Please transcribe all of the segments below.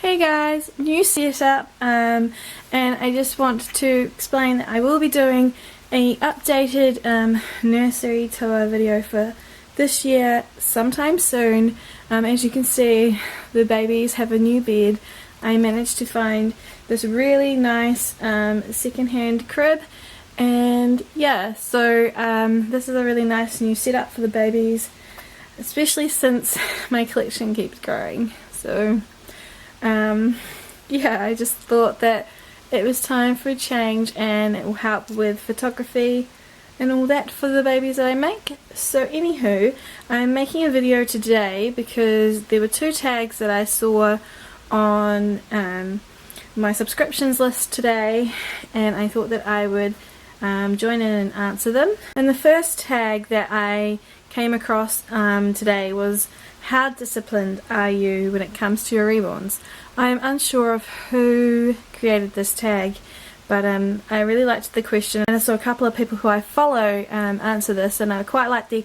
Hey guys, new setup, and I just want to explain that I will be doing a updated nursery tour video for this year sometime soon. As you can see, the babies have a new bed. I managed to find this really nice second-hand crib, and yeah, so this is a really nice new setup for the babies, especially since my collection keeps growing. So yeah, I just thought that it was time for a change, and it will help with photography and all that for the babies that I make. So anywho, I'm making a video today because there were two tags that I saw on my subscriptions list today, and I thought that I would join in and answer them. And the first tag that I came across today was, how disciplined are you when it comes to your reborns? I'm unsure of who created this tag, but I really liked the question, and I saw a couple of people who I follow answer this, and I quite liked their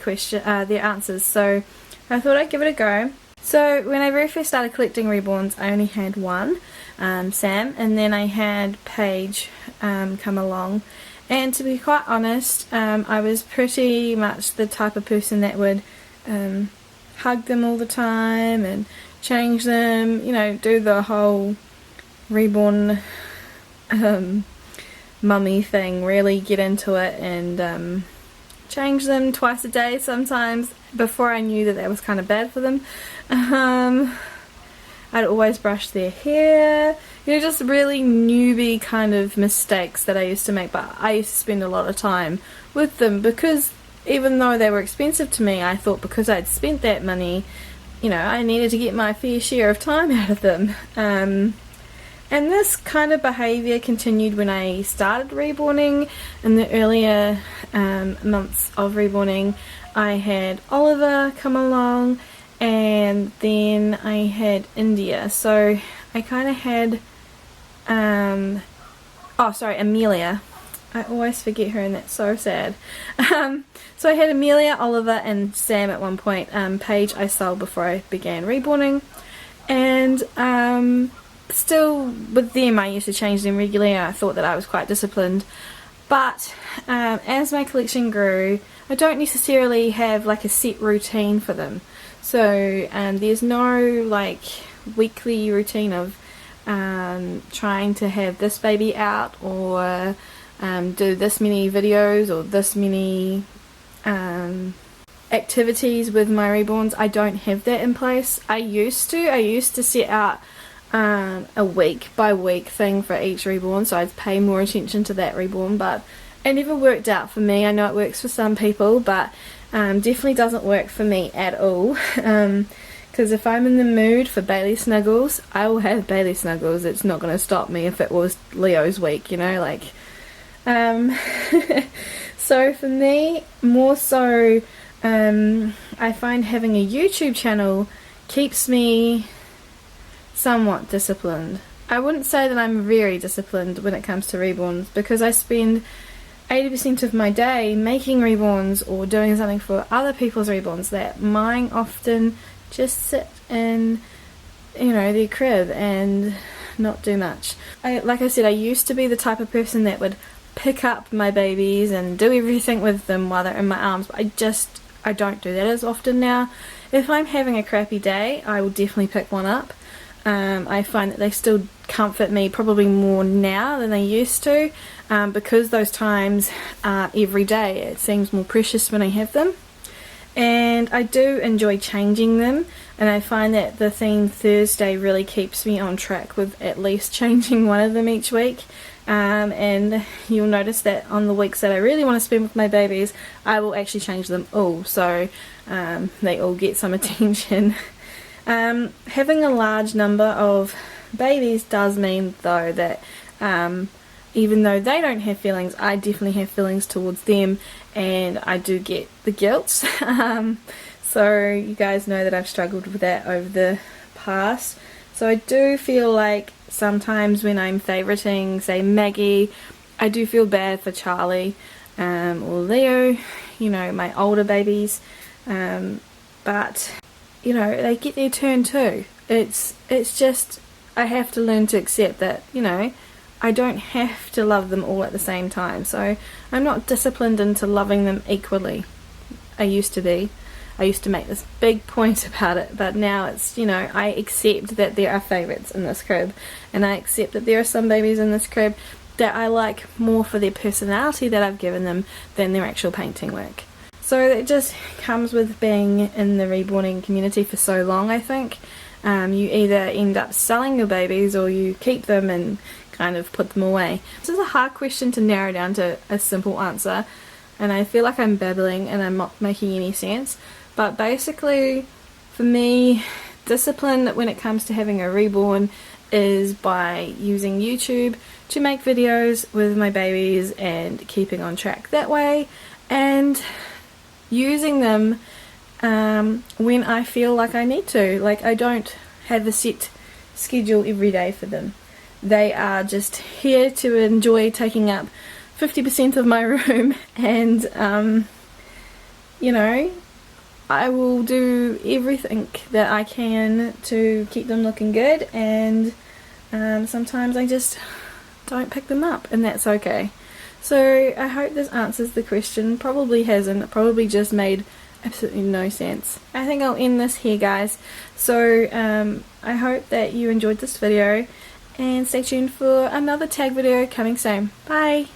answers, so I thought I'd give it a go. So when I very first started collecting reborns, I only had one, Sam, and then I had Paige come along. And to be quite honest, I was pretty much the type of person that would hug them all the time and change them, you know, do the whole reborn mummy thing, really get into it and change them twice a day sometimes, before I knew that was kind of bad for them. I'd always brush their hair, you know, just really newbie kind of mistakes that I used to make, but I used to spend a lot of time with them because even though they were expensive to me, I thought because I'd spent that money, you know, I needed to get my fair share of time out of them. And this kind of behaviour continued when I started reborning. In the earlier months of reborning, I had Oliver come along, and then I had India. So I kind of had, Amelia. I always forget her, and that's so sad. So I had Amelia, Oliver, and Sam at one point. Paige I sold before I began reborning, and still with them I used to change them regularly, and I thought that I was quite disciplined. But as my collection grew, I don't necessarily have like a set routine for them. So there's no like weekly routine of trying to have this baby out, or do this many videos, or this many activities with my reborns. I don't have that in place. I used to set out a week by week thing for each reborn, so I'd pay more attention to that reborn, but it never worked out for me. I know it works for some people, but definitely doesn't work for me at all. Because if I'm in the mood for Bailey snuggles, I will have Bailey snuggles. It's not going to stop me if it was Leo's week, you know, like so for me, more so, I find having a YouTube channel keeps me somewhat disciplined. I wouldn't say that I'm very disciplined when it comes to reborns, because I spend 80% of my day making reborns or doing something for other people's reborns, that mine often just sit in, you know, their crib and not do much. Like I said, I used to be the type of person that would pick up my babies and do everything with them while they're in my arms, but I don't do that as often now. If I'm having a crappy day, I will definitely pick one up. I find that they still comfort me probably more now than they used to, because those times aren't every day. It seems more precious when I have them. And I do enjoy changing them, and I find that the theme Thursday really keeps me on track with at least changing one of them each week. And you'll notice that on the weeks that I really want to spend with my babies, I will actually change them all, so they all get some attention. Having a large number of babies does mean though that even though they don't have feelings, I definitely have feelings towards them, and I do get the guilt. So you guys know that I've struggled with that over the past. So I do feel like sometimes when I'm favoriting, say, Maggie, I do feel bad for Charlie or Leo, you know, my older babies, but you know, they get their turn too. It's just I have to learn to accept that, you know, I don't have to love them all at the same time. So I'm not disciplined into loving them equally. I used to be. I used to make this big point about it, but now it's, you know, I accept that there are favourites in this crib, and I accept that there are some babies in this crib that I like more for their personality that I've given them than their actual painting work. So it just comes with being in the reborning community for so long, I think. You either end up selling your babies or you keep them and kind of put them away. This is a hard question to narrow down to a simple answer, and I feel like I'm babbling and I'm not making any sense. But basically, for me, discipline when it comes to having a reborn is by using YouTube to make videos with my babies and keeping on track that way, and using them when I feel like I need to. Like, I don't have a set schedule every day for them. They are just here to enjoy taking up 50% of my room, and you know, I will do everything that I can to keep them looking good, and sometimes I just don't pick them up, and that's okay. So I hope this answers the question. Probably hasn't. It probably just made absolutely no sense. I think I'll end this here, guys. So I hope that you enjoyed this video, and stay tuned for another tag video coming soon. Bye!